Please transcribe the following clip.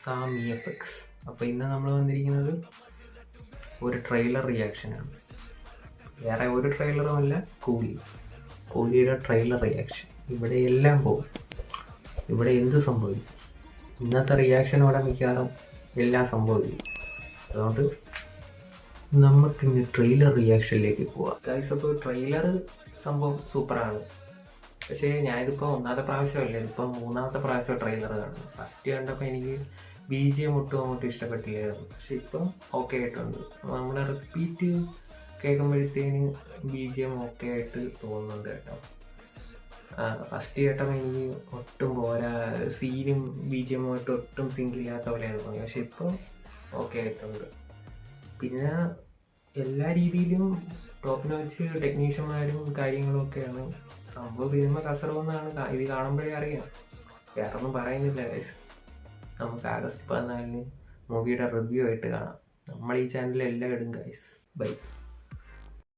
Sam EFX. അപ്പോൾ ഇന്ന് നമ്മൾ വന്നിരിക്കുന്നത് ഒരു ട്രെയിലർ റിയാക്ഷനാണ്. വേറെ ഒരു ട്രെയിലറുമല്ല, കൂലിയുടെ ട്രെയിലർ റിയാക്ഷൻ. ഇവിടെ എല്ലാം പോകും, ഇവിടെ എന്ത് സംഭവിക്കും. ഇന്നത്തെ റിയാക്ഷനോടെ മിക്കവാറും എല്ലാം സംഭവിക്കും. അതുകൊണ്ട് നമുക്കിന്ന് ട്രെയിലർ റിയാക്ഷനിലേക്ക് പോവാം. ഗൈസ്, അപ്പോൾ ട്രെയിലർ സംഭവം സൂപ്പറാണ്. പക്ഷേ ഞാനിതിപ്പോൾ ഒന്നാമത്തെ പ്രാവശ്യമല്ല, ഇതിപ്പോൾ മൂന്നാമത്തെ പ്രാവശ്യം ട്രെയിലർ കാണുന്നു. ഫസ്റ്റ് കണ്ടപ്പോൾ എനിക്ക് BGM ഒട്ടും അങ്ങോട്ട് ഇഷ്ടപ്പെട്ടില്ലായിരുന്നു. പക്ഷെ ഇപ്പം ഓക്കെ ആയിട്ടുണ്ട്. നമ്മൾ റിപ്പീറ്റ് കേൾക്കുമ്പോഴത്തേന് BGM ഓക്കെ ആയിട്ട് തോന്നുന്നുണ്ട് കേട്ടോ. ഫസ്റ്റ് കേട്ടപ്പോൾ എനിക്ക് ഒട്ടും പോരാ, സീനും BGM ആയിട്ട് ഒട്ടും സിങ്കില്ലാത്ത പോലെയാണ് തോന്നി. പക്ഷെ ഇപ്പം ഓക്കെ ആയിട്ടുണ്ട്. പിന്നെ എല്ലാ രീതിയിലും ടോപ്പിനെ വെച്ച് ടെക്നീഷ്യന്മാരും കാര്യങ്ങളും ഒക്കെയാണ്. സംഭവം സിനിമ കസറവെന്നാണ് ഇത് കാണുമ്പോഴേ അറിയാം. വേറെ ഒന്നും പറയുന്നില്ല ഗൈസ്. നമുക്ക് ആഗസ്റ്റ് 14 മൂവിയുടെ റിവ്യൂ ആയിട്ട് കാണാം. നമ്മൾ ഈ ചാനലിൽ എല്ലാം ഇടും ഗൈസ്. ബൈ.